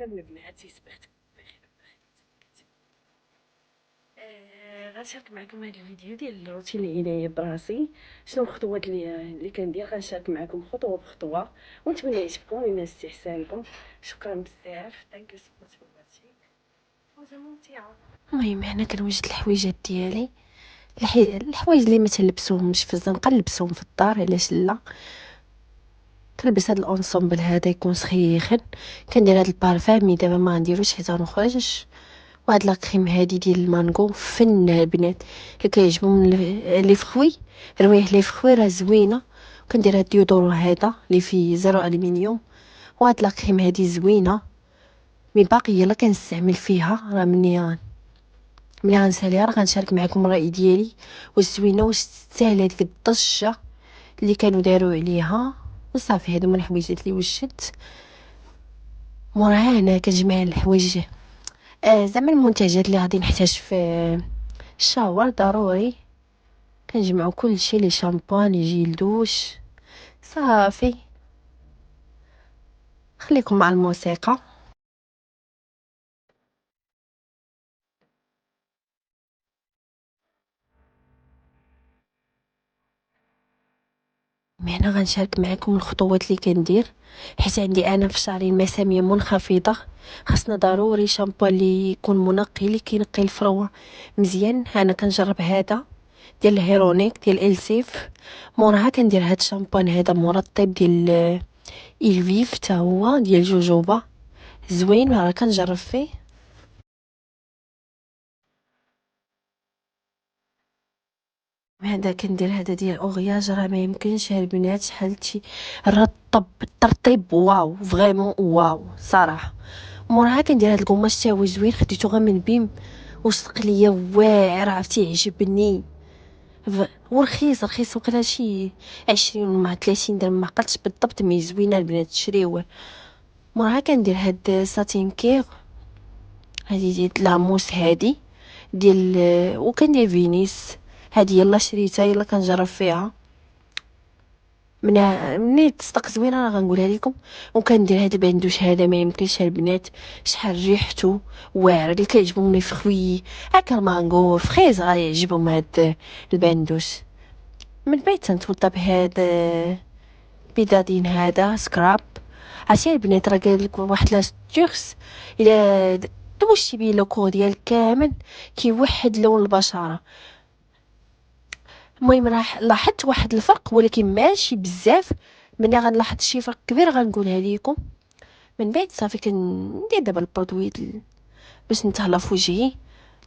من البنات يسبحت بخير. غنشارك معكم هذا الفيديو ديال الروتين العنايه براسي. شنو الخطوات اللي كندير، غنشارك معكم خطوه بخطوه ونتمنى يعجبكم وينال استحسانكم. شكرا بزاف، ثانك يو سو ماتش فور واتشينغ، حاجه ممتعه. المهم هنا كنوجد الحويجات ديالي، الحوايج اللي ما تلبسوهمش في الزنقه نلبسوهم في الدار، علاش لا. كنلبس هاد الانصومبل هذا يكون سخيخن، كندير هاد البارفان دابا ما غنديروش حتى نخرج، وهاد لاكريم هادي ديال المانغو فن البنات اللي كيعجبهم لي فخوي، روايح لي فخوي راه زوينه. كندير هاد الديودورو هذا اللي فيه زيرو الومنيوم، وهاد لاكريم هادي زوينه مي باقيه لا كنستعمل فيها. راه مني غنساليها راه غنشارك معكم الراي ديالي، واش زوينه واش تستاهل هاديك الضجه اللي كانوا داروا عليها. وصافي هادو من الحويجات اللي وشدت. موراها هنا كنجمع الحوايج، زعما المنتجات اللي غادي نحتاج في الشاور ضروري. كنجمعو كلشي، لي شامبوان، لي جيل دوش. صافي خليكم مع الموسيقى. هنا غنشارك معكم الخطوات اللي كندير، حيت عندي انا في شعري المساميه منخفضه. خاصنا ضروري شامبو اللي يكون منقي، اللي كينقي الفروه مزيان. انا كنجرب هذا ديال الهيرونيك ديال السيف، موراها كندير هاد الشامبوان هذا مرطب ديال الفيف، حتى هو ديال جوجوبا زوين، راه كنجرب فيه. هذا كندير هذا ديال اورياج، راه ما يمكنش البنات شحال رطب الترطيب، واو فريمون واو صراحه. موراها كندير هاد الكماش حتى هو زوين، خديتو غير من بيم وصدق ليا واعر، عرفتي عجبني. ورخيص رخيص، وقيلا شي 20 مع 30 درهم، ما عقلتش بالضبط، مي زوينه البنات تشريوه. موراها كندير هاد ساتين كير هادي ديال لاموس هادي ديال، وكندير فينيس هادي يلا شريتها يلا كنجرب فيها. مني تصدق زوينه راه غنقولها لكم. وكندير هاد البندوش هذا ما يمكنش البنات، شحال ريحتو واعر، اللي كيعجبهم لي فخوي هكا المانغو فريز غيعجبهم هاد البندوش. من بعد تنتوضا بهاد بيدادين هذا سكراب. عرفتي البنات راه قالك واحد لاستيغس، الا دوشتي بيه لوكو ديال كامل كيوحد لون البشره. المهم راح لاحظت واحد الفرق، ولكن ماشي بزاف. ملي غنلاحظ شي فرق كبير غنقولها لكم. من بعد صافي كندير دابا البرودوي باش نتهلا في وجهي.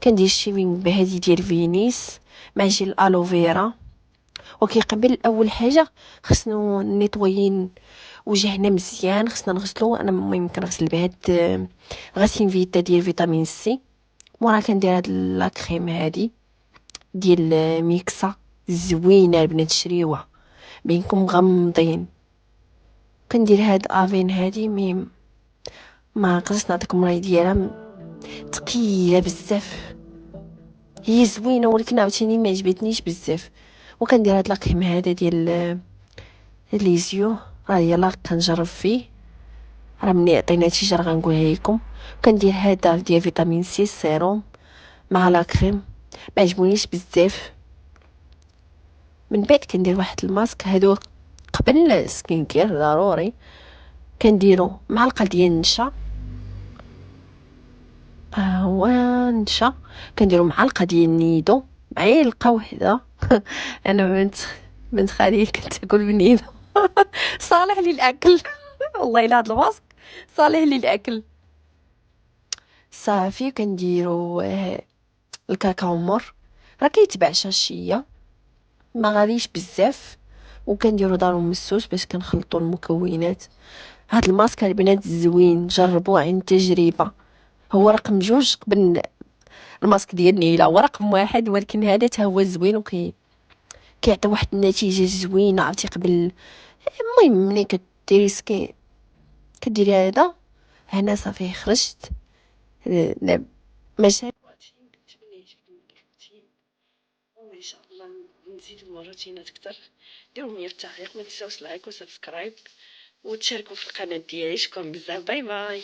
كندير الشيفين بهادي ديال فينيس مع جيل الالوفيرا. وكيقبل اول حاجه خصنا نيطويين وجهنا مزيان، خصنا نغسلو. انا المهم كنغسل بهاد غسيل فيتا ديال فيتامين سي. مورا كندير هاد لاكريم هادي ديال ميكسا زوينه البنات شريوها بينكم مغمضين. كندير هاد افين هادي ما نقدرش نعطيكم راي ديالها، ثقيله بزاف. هي زوينه ولكن عاوتاني ما عجبتنيش بزاف. وكندير هاد لاكريم هذا ديال ليزيو، راه يلا كنجرب فيه، راه مني عطينا نتيجه راه غنقولها لكم. كندير هذا ديال فيتامين سي سيروم مع لاكريم، ما عجبونيش بزاف. من بعد كندير واحد الماسك، هادو قبل السكين كير ضروري. كنديرو معلقه ديال النشا، هو نشا. كنديرو معلقه ديال النيدو، معلقه وحده. انا بنت خالي كنت تاكل بالنيدو. صالح للاكل. والله الا هاد الماسك صالح للاكل. صافي كنديرو الكاكاو مر، راه كيتباع شاشيه ما غاليش بزاف. وكنديرو دارو مسوس باش كنخلطو المكونات. هاد الماسك البنات زوين، جربوه عن تجربه. هو رقم 2 قبل الماسك ديال نيله، هو رقم 1، ولكن هذا تا هو زوين كيعطي واحد النتيجه زوينه، عرفتي قبل. المهم ملي كديري سكين كديري هذا هنا صافي خرجت. لا ماشي هادشي نتمنى يعجبكم الروتين، وان شاء الله نزيدو روتينات كتر. ديروا لي التعليق، ما تنساوش لايك وسبسكرايب وتشاركوا في القناه ديالي. شكرا بزاف، باي باي.